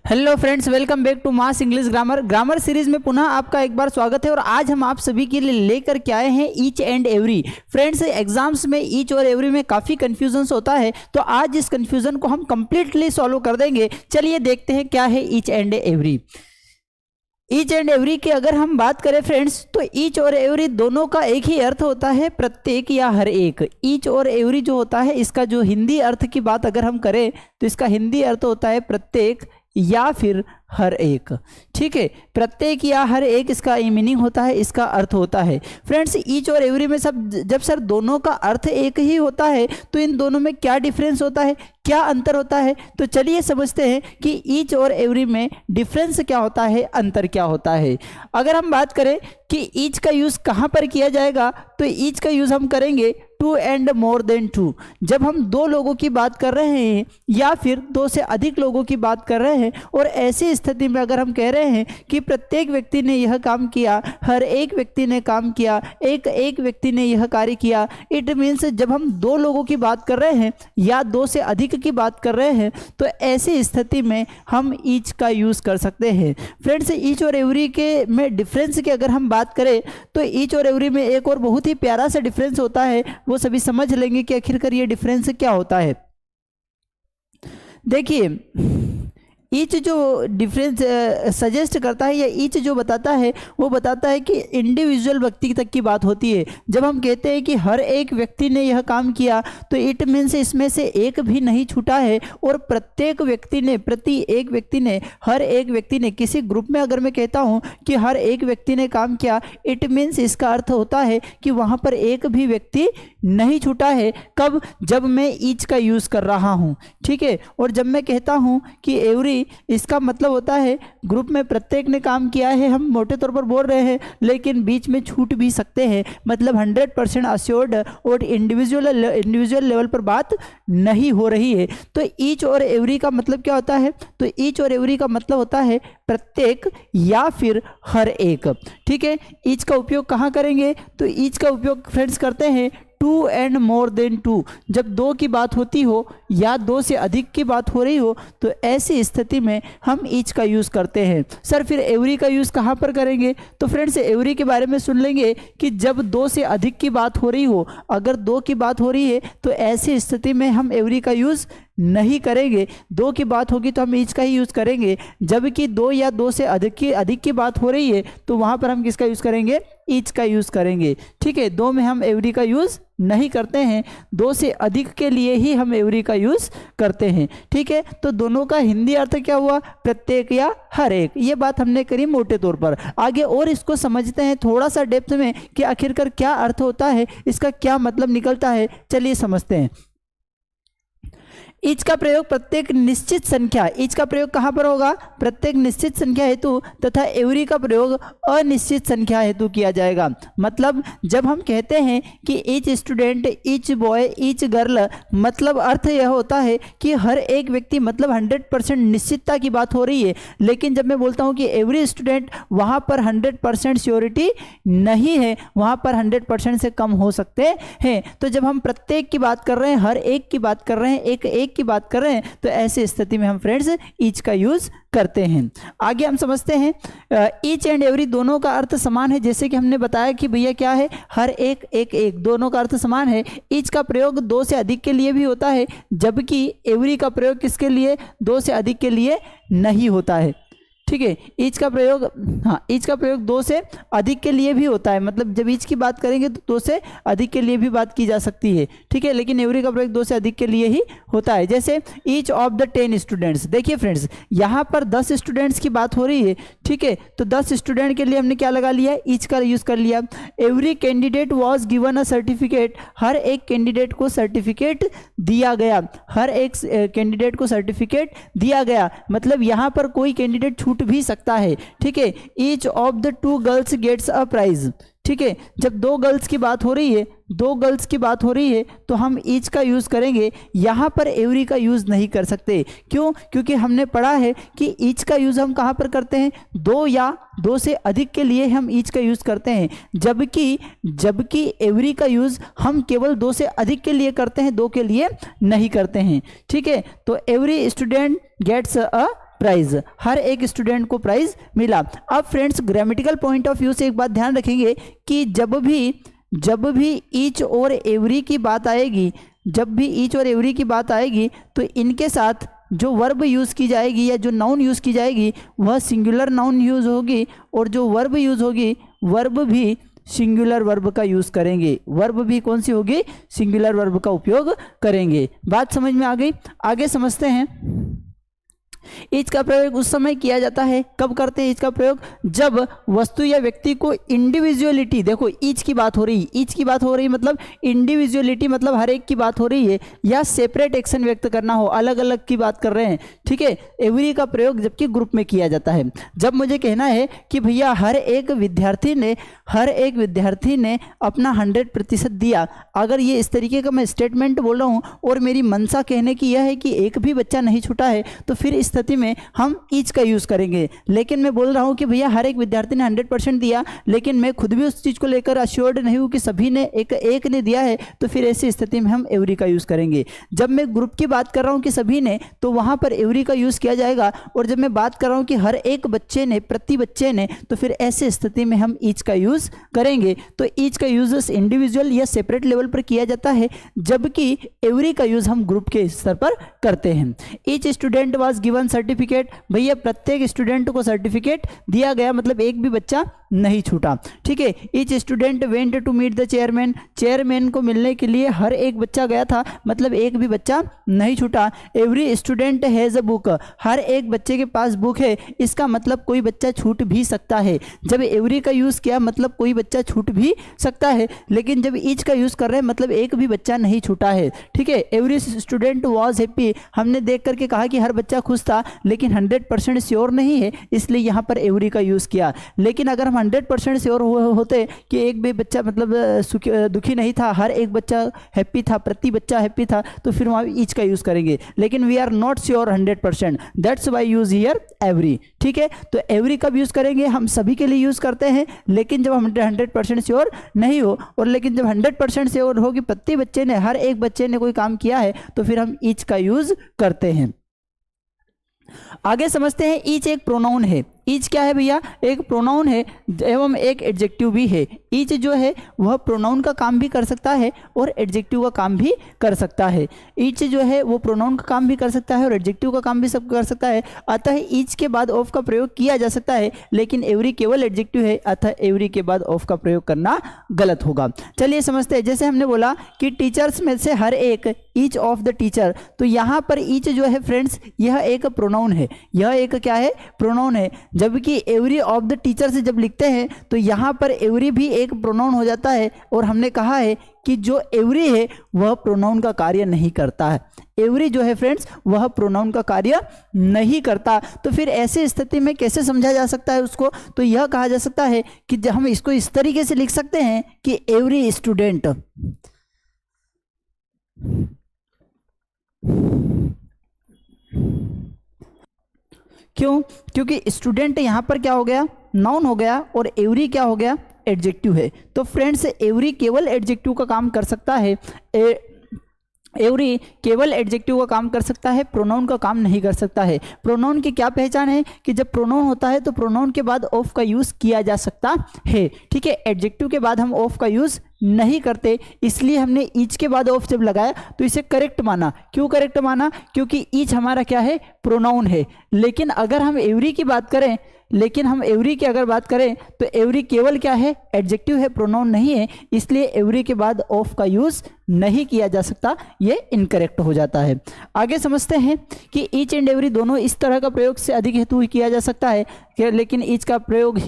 Hello friends, welcome back to mass English grammar series में पुनः आपका एक बार स्वागत है। और आज हम आप सभी के लिए लेकर के आए हैं each and every. Friends, exams में ईच और एवरी में काफ़ी कन्फ्यूजन्स होता है, तो आज इस कन्फ्यूजन को हम कंप्लीटली सॉल्व कर देंगे। चलिए देखते हैं क्या है each and every. Each and every की अगर हम बात करें फ्रेंड्स, तो ईच और एवरी दोनों का एक ही अर्थ होता है, प्रत्येक या हर एक। ईच और एवरी जो होता है, इसका जो हिंदी अर्थ की बात अगर हम करें तो इसका हिंदी अर्थ होता है प्रत्येक या फिर हर एक। ठीक है, प्रत्येक या हर एक इसका मीनिंग होता है, इसका अर्थ होता है। फ्रेंड्स, ईच और एवरी में जब सर दोनों का अर्थ एक ही होता है तो इन दोनों में क्या डिफरेंस होता है, क्या अंतर होता है, तो चलिए समझते हैं कि ईच और एवरी में डिफरेंस क्या होता है, अंतर क्या होता है। अगर हम बात करें कि ईच का यूज़ कहाँ पर किया जाएगा, तो ईच का यूज़ हम करेंगे two and more than two. जब हम दो लोगों की बात कर रहे हैं या फिर दो से अधिक लोगों की बात कर रहे हैं, और ऐसी स्थिति में अगर हम कह रहे हैं कि प्रत्येक व्यक्ति ने यह काम किया, हर एक व्यक्ति ने काम किया, एक व्यक्ति ने यह कार्य किया, इट मीन्स जब हम दो लोगों की बात कर रहे हैं या दो से अधिक की बात कर रहे हैं, तो ऐसी स्थिति में हम ईच का यूज़ कर सकते हैं। फ्रेंड्स, ईच और एवरी के में डिफरेंस की अगर हम बात करें तो ईच और एवरी में एक और बहुत ही प्यारा सा डिफरेंस होता है, वो सभी समझ लेंगे कि आखिरकार ये डिफरेंस क्या होता है। देखिए, ईच जो डिफरेंस सजेस्ट करता है या ईच जो बताता है, वो बताता है कि इंडिविजुअल व्यक्ति तक की बात होती है। जब हम कहते हैं कि हर एक व्यक्ति ने यह काम किया, तो इट मीन्स इसमें से एक भी नहीं छूटा है, और प्रत्येक व्यक्ति ने, प्रति एक व्यक्ति ने, हर एक व्यक्ति ने, किसी ग्रुप में अगर मैं कहता हूँ कि हर एक व्यक्ति ने काम किया, इट मीन्स इसका अर्थ होता है कि वहाँ पर एक भी व्यक्ति नहीं छूटा है। कब? जब मैं ईच का यूज़ कर रहा हूँ। ठीक है, और जब मैं कहता हूँ कि एवरी, इसका मतलब होता है ग्रुप में प्रत्येक ने काम किया है, हम मोटे तौर पर बोल रहे हैं, लेकिन बीच में छूट भी सकते हैं, मतलब 100% अश्योर्ड और इंडिविजुअल लेवल पर बात नहीं हो रही है। तो ईच और एवरी का मतलब क्या होता है, तो ईच और एवरी का मतलब होता है प्रत्येक या फिर हर एक। ठीक है, ईच का उपयोग कहाँ करेंगे, तो ईच का उपयोग फ्रेंड्स करते हैं two and more than two. जब दो की बात होती हो या दो से अधिक की बात हो रही हो, तो ऐसी स्थिति में हम ईच का यूज़ करते हैं। सर, फिर एवरी का यूज़ कहाँ पर करेंगे, तो फ्रेंड्स एवरी के बारे में सुन लेंगे कि जब दो से अधिक की बात हो रही हो, अगर दो की बात हो रही है तो ऐसी स्थिति में हम एवरी का यूज़ नहीं करेंगे। दो की बात होगी तो हम ईच का ही यूज़ करेंगे। जबकि दो या दो से अधिक की बात हो रही है, तो वहाँ पर हम किसका यूज़ करेंगे, ईच का यूज़ करेंगे। ठीक है, दो में हम एवरी का यूज़ नहीं करते हैं, दो से अधिक के लिए ही हम एवरी का यूज़ करते हैं। ठीक है, तो दोनों का हिंदी अर्थ क्या हुआ, प्रत्येक या हर एक। ये बात हमने करी मोटे तौर पर। आगे और इसको समझते हैं थोड़ा सा डेप्थ में कि आखिरकार क्या अर्थ होता है, इसका क्या मतलब निकलता है। चलिए समझते हैं। ईच का प्रयोग प्रत्येक निश्चित संख्या, ईच का प्रयोग कहाँ पर होगा, प्रत्येक निश्चित संख्या हेतु, तथा एवरी का प्रयोग अनिश्चित संख्या हेतु किया जाएगा। मतलब जब हम कहते हैं कि each student, each boy, each girl, मतलब अर्थ यह होता है कि हर एक व्यक्ति, मतलब 100% निश्चितता की बात हो रही है। लेकिन जब मैं बोलता हूँ कि एवरी स्टूडेंट, वहाँ पर 100% श्योरिटी नहीं है, वहाँ पर 100% से कम हो सकते हैं। तो जब हम प्रत्येक की बात कर रहे हैं, हर एक की बात कर रहे हैं, एक की बात कर रहे हैं, तो ऐसी स्थिति में हम फ्रेंड्स ईच का यूज करते हैं। आगे हम समझते हैं, ईच एंड एवरी दोनों का अर्थ समान है। जैसे कि हमने बताया कि भैया क्या है, हर एक, एक, दोनों का अर्थ समान है। ईच का प्रयोग दो से अधिक के लिए भी होता है, जबकि एवरी का प्रयोग किसके लिए, दो से अधिक के लिए नहीं होता है। ठीक है, ईच का प्रयोग, हाँ, ईच का प्रयोग दो से अधिक के लिए भी होता है। मतलब जब ईच की बात करेंगे तो दो से अधिक के लिए भी बात की जा सकती है। ठीक है, लेकिन एवरी का प्रयोग दो से अधिक के लिए ही होता है। जैसे ईच ऑफ द 10 स्टूडेंट्स, देखिए फ्रेंड्स, यहाँ पर 10 स्टूडेंट्स की बात हो रही है। ठीक है, तो 10 स्टूडेंट के लिए हमने क्या लगा लिया, ईच का यूज़ कर लिया। Every candidate was given a certificate, हर एक कैंडिडेट को सर्टिफिकेट दिया गया, हर एक कैंडिडेट को सर्टिफिकेट दिया गया। मतलब यहाँ पर कोई कैंडिडेट छूट भी सकता है। ठीक है, each of the 2 girls gets a prize. ठीक है, जब दो गर्ल्स की बात हो रही है, दो गर्ल्स की बात हो रही है, तो हम ईच का यूज़ करेंगे, यहाँ पर एवरी का यूज़ नहीं कर सकते। क्यों? क्योंकि हमने पढ़ा है कि ईच का यूज़ हम कहाँ पर करते हैं, दो या दो से अधिक के लिए हम ईच का यूज़ करते हैं, जबकि एवरी का यूज़ हम केवल दो से अधिक के लिए करते हैं, दो के लिए नहीं करते हैं। ठीक है, तो every student gets a prize, हर एक स्टूडेंट को प्राइज मिला। अब friends grammatical point of view से एक बात ध्यान रखेंगे कि जब भी ईच और एवरी की बात आएगी, जब भी ईच और एवरी की बात आएगी तो इनके साथ जो वर्ब यूज़ की जाएगी या जो नाउन यूज़ की जाएगी वह सिंगुलर नाउन यूज़ होगी, और जो वर्ब यूज़ होगी वर्ब भी सिंगुलर वर्ब का यूज़ करेंगे। वर्ब भी कौन सी होगी? सिंगुलर वर्ब का उपयोग करेंगे। बात समझ में आ गई? आगे समझते हैं। ईच का प्रयोग उस समय किया जाता है, कब करते हैं ईच का प्रयोग? जब वस्तु या व्यक्ति को इंडिविजुअलिटी, देखो ईच की बात हो रही, ईच की बात हो रही मतलब इंडिविजुअलिटी मतलब हर एक की बात हो रही है, या सेपरेट एक्शन व्यक्त करना हो, अलग अलग की बात कर रहे हैं, ठीक है। एवरी का प्रयोग जबकि ग्रुप में किया जाता है। जब मुझे कहना है कि भैया हर एक विद्यार्थी ने अपना 100% दिया, अगर ये इस तरीके का मैं स्टेटमेंट बोल रहा हूँ और मेरी मंशा कहने की यह है कि एक भी बच्चा नहीं छूटा है, तो फिर इस स्थिति में हम ईच का यूज़ करेंगे। लेकिन मैं बोल रहा हूँ कि भैया हर एक विद्यार्थी ने 100% दिया, लेकिन मैं खुद भी उस चीज़ को लेकर अश्योर्ड नहीं हूँ कि सभी ने एक ने दिया है, तो फिर ऐसी स्थिति में हम एवरी का यूज़ करेंगे। जब मैं ग्रुप की बात कर रहा हूँ कि सभी ने, तो वहाँ पर एवरी का यूज़ किया जाएगा, और जब मैं बात कर रहा हूँ कि हर एक बच्चे ने, प्रति बच्चे ने, तो फिर ऐसी स्थिति में हम ईच का यूज़ करेंगे। तो ईच का यूज़ इंडिविजुअल या सेपरेट लेवल पर किया जाता है, जबकि एवरी का यूज़ हम ग्रुप के स्तर पर करते हैं। Each student was given certificate, भैया प्रत्येक स्टूडेंट को सर्टिफिकेट दिया गया, मतलब एक भी बच्चा नहीं छूटा, ठीक है। Each student went to meet the chairman, chairman को मिलने के लिए हर एक बच्चा गया था, मतलब एक भी बच्चा नहीं छूटा। Every student has a book, हर एक बच्चे के पास बुक है, इसका मतलब कोई बच्चा छूट भी सकता है। जब एवरी का यूज़ किया मतलब कोई बच्चा छूट भी सकता है, लेकिन जब ईच का यूज़ कर रहे हैं मतलब एक भी बच्चा नहीं छूटा है, ठीक है। एवरी स्टूडेंट वॉज हैप्पी, हमने देख करके कहा कि हर बच्चा खुश था, लेकिन 100% श्योर नहीं है, इसलिए यहाँ पर एवरी का यूज़ किया। लेकिन अगर हम 100% श्योर होते कि एक भी बच्चा मतलब दुखी नहीं था, हर एक बच्चा हैप्पी था, प्रति बच्चा हैप्पी था, तो फिर वहाँ ईच का यूज़ करेंगे। लेकिन we are not sure 100%, that's why use here every, ठीक है। तो एवरी का यूज़ करेंगे, हम सभी के लिए यूज़ करते हैं, लेकिन जब हम 100% श्योर नहीं हो, और लेकिन जब 100% श्योर हो कि प्रति बच्चे ने, हर एक बच्चे ने कोई काम किया है, तो फिर हम ईच का यूज़ करते हैं। आगे समझते हैं। ईच एक प्रोनाउन है। ईच क्या है भैया? एक प्रोनाउन है एवं एक एडजेक्टिव भी है। ईच जो है वह प्रोनाउन का काम भी कर सकता है और एडजेक्टिव का काम भी कर सकता है। ईच जो है वो प्रोनाउन का काम भी कर सकता है और एडजेक्टिव का काम भी सब कर सकता है। अतः ईच के बाद ऑफ का प्रयोग किया जा सकता है, लेकिन एवरी केवल एडजेक्टिव है, अतः एवरी के बाद ऑफ का प्रयोग करना गलत होगा। चलिए समझते हैं। जैसे हमने बोला कि टीचर्स में से हर एक, ईच ऑफ द टीचर, तो यहाँ पर ईच जो है फ्रेंड्स यह एक प्रोनाउन है। यह एक क्या है? प्रोनाउन है। जबकि एवरी ऑफ द टीचर से जब लिखते हैं तो यहाँ पर एवरी भी एक प्रोनाउन हो जाता है, और हमने कहा है कि जो एवरी है वह प्रोनाउन का कार्य नहीं करता है। एवरी जो है फ्रेंड्स वह प्रोनाउन का कार्य नहीं करता। तो फिर ऐसी स्थिति में कैसे समझा जा सकता है उसको? तो यह कहा जा सकता है कि हम इसको इस तरीके से लिख सकते हैं कि एवरी स्टूडेंट, क्यों? क्योंकि स्टूडेंट यहाँ पर क्या हो गया? नाउन हो गया, और एवरी क्या हो गया? एडजेक्टिव है। तो फ्रेंड्स एवरी केवल एडजेक्टिव का काम कर सकता है। एवरी केवल एडजेक्टिव का काम कर सकता है, प्रोनाउन का काम नहीं कर सकता है। प्रोनाउन की क्या पहचान है? कि जब प्रोनाउन होता है तो प्रोनाउन के बाद ऑफ का यूज़ किया जा सकता है, ठीक है। एडजेक्टिव के बाद हम ऑफ का यूज़ नहीं करते, इसलिए हमने ईच के बाद ऑफ जब लगाया तो इसे करेक्ट माना। क्यों करेक्ट माना? क्योंकि ईच हमारा क्या है? प्रोनाउन है। लेकिन अगर हम एवरी की बात करें, अगर बात करें तो एवरी केवल क्या है? एडजेक्टिव है, प्रोनाउन नहीं है, इसलिए एवरी के बाद ऑफ का यूज़ नहीं किया जा सकता, ये इनकरेक्ट हो जाता है। आगे समझते हैं कि ईच एंड एवरी दोनों इस तरह का प्रयोग से अधिक हेतु किया जा सकता है, लेकिन ईच का प्रयोग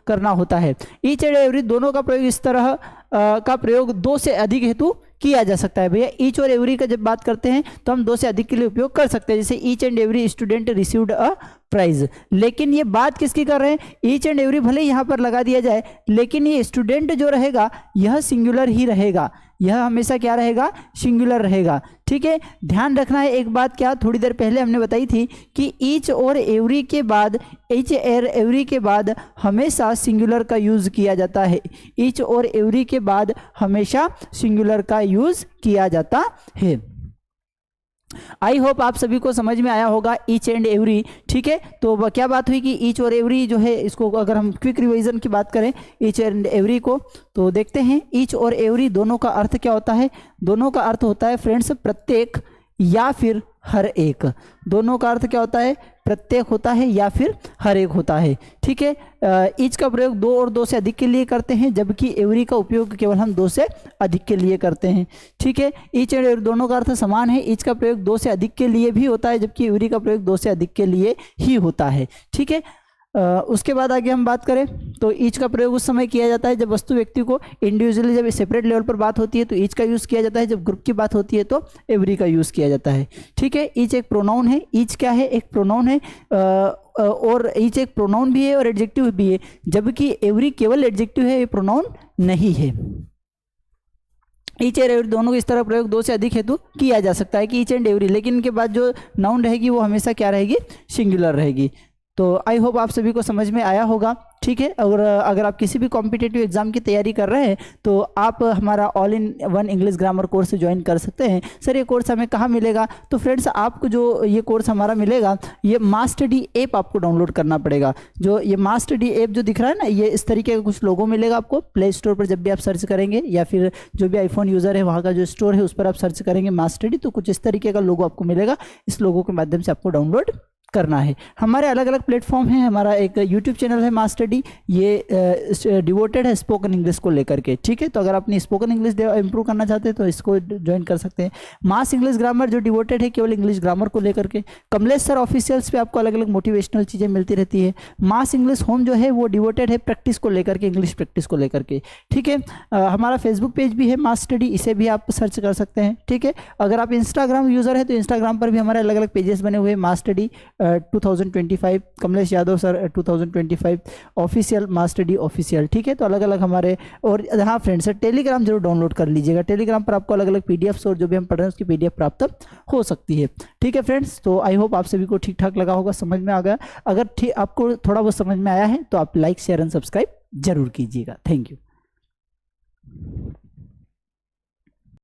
करना होता है। ईच एंड एवरी दोनों का प्रयोग इस तरह का प्रयोग दो से अधिक हेतु किया जा सकता है। भैया ईच और एवरी का जब बात करते हैं तो हम दो से अधिक के लिए उपयोग कर सकते हैं, जैसे each and every student received a prize. लेकिन ये बात किसकी कर रहे हैं? ईच एंड एवरी भले यहाँ पर लगा दिया जाए, लेकिन ये स्टूडेंट जो रहेगा यह सिंगुलर ही रहेगा, यह हमेशा क्या रहेगा? सिंगुलर रहेगा, ठीक है। ध्यान रखना है एक बात, क्या थोड़ी देर पहले हमने बताई थी कि ईच और एवरी के बाद, ईच और एवरी के बाद हमेशा सिंगुलर का यूज़ किया जाता है। ईच और एवरी के बाद हमेशा सिंगुलर का यूज़ किया जाता है। आई होप आप सभी को समझ में आया होगा ईच एंड एवरी। ठीक है, तो क्या बात हुई कि ईच और एवरी जो है, इसको अगर हम क्विक रिवीजन की बात करें ईच एंड एवरी को, तो देखते हैं ईच और एवरी दोनों का अर्थ क्या होता है। दोनों का अर्थ होता है फ्रेंड्स प्रत्येक या फिर हर एक। दोनों का अर्थ क्या होता है, प्रत्येक होता है या फिर हर एक होता है। ठीक है, ईच का प्रयोग दो और दो से अधिक के लिए करते हैं, जबकि एवरी का उपयोग केवल हम दो से अधिक के लिए करते हैं। ठीक है, ईच एंड एवरी दोनों का अर्थ समान है। ईच का प्रयोग दो से अधिक के लिए भी होता है, जबकि एवरी का प्रयोग दो से अधिक के लिए ही होता है। ठीक है, उसके बाद आगे हम बात करें तो ईच का प्रयोग उस समय किया जाता है जब वस्तु व्यक्ति को इंडिविजुअली, जब सेपरेट लेवल पर बात होती है तो ईच का यूज़ किया जाता है, जब ग्रुप की बात होती है तो एवरी का यूज़ किया जाता है। ठीक है, ईच एक प्रोनाउन है। ईच क्या है, एक प्रोनाउन है, और ईच एक प्रोनाउन भी है और एडजेक्टिव भी है, जबकि एवरी केवल एडजेक्टिव है, ये प्रोनाउन नहीं है। ईच एंड एवरी दोनों को इस तरह प्रयोग दो से अधिक हेतु किया जा सकता है कि ईच एंड एवरी, लेकिन इनके बाद जो नाउन रहेगी वो हमेशा क्या रहेगी, सिंगुलर रहेगी। तो आई होप आप सभी को समझ में आया होगा। ठीक है, और अगर आप किसी भी कॉम्पिटिटिव एग्जाम की तैयारी कर रहे हैं तो आप हमारा all in one English grammar course join कर सकते हैं। सर ये कोर्स हमें कहाँ मिलेगा, तो फ्रेंड्स आपको जो ये कोर्स हमारा मिलेगा, ये मास स्टडी ऐप आपको डाउनलोड करना पड़ेगा। जो ये मास स्टडी ऐप जो दिख रहा है ना, ये इस तरीके का कुछ लोगो मिलेगा आपको प्ले स्टोर पर जब भी आप सर्च करेंगे, या फिर जो भी आईफोन यूज़र है वहाँ का जो स्टोर है उस पर आप सर्च करेंगे मास स्टडी, तो कुछ इस तरीके का लोगो आपको मिलेगा। इस लोगो के माध्यम से आपको डाउनलोड करना है। हमारे अलग अलग प्लेटफॉर्म हैं। हमारा एक यूट्यूब चैनल है मास स्टडी, ये डिवोटेड है स्पोकन इंग्लिश को लेकर के। ठीक है, तो अगर अपनी स्पोकन इंग्लिश इंप्रूव करना चाहते हैं तो इसको ज्वाइन कर सकते हैं। मास इंग्लिश ग्रामर जो डिवोटेड है केवल इंग्लिश ग्रामर को लेकर के। कमलेश सर ऑफिशियल्स पे आपको अलग अलग मोटिवेशनल चीज़ें मिलती रहती है। मास इंग्लिश होम जो है वो डिवोटेड है प्रैक्टिस को लेकर के, इंग्लिश प्रैक्टिस को लेकर के। ठीक है, हमारा फेसबुक पेज भी है मास स्टडी, इसे भी आप सर्च कर सकते हैं। ठीक है, अगर आप इंस्टाग्राम यूज़र है तो इंस्टाग्राम पर भी हमारे अलग अलग पेजेस बने हुए हैं। Mass study 2025, Kamlesh Yadav sir 2025 official, mass study official. ठीक है, तो अलग अलग हमारे। और हाँ फ्रेंड्स, सर टेलीग्राम जरूर डाउनलोड कर लीजिएगा। टेलीग्राम पर आपको अलग अलग पीडीएफ्स और जो भी हम पढ़ रहे हैं उसकी पीडीएफ प्राप्त हो सकती है। ठीक है फ्रेंड्स, तो आई होप आप सभी को ठीक ठाक लगा होगा, समझ में आ गया। अगर आपको थोड़ा बहुत समझ में आया है तो आप लाइक शेयर एंड सब्सक्राइब जरूर कीजिएगा। Thank you.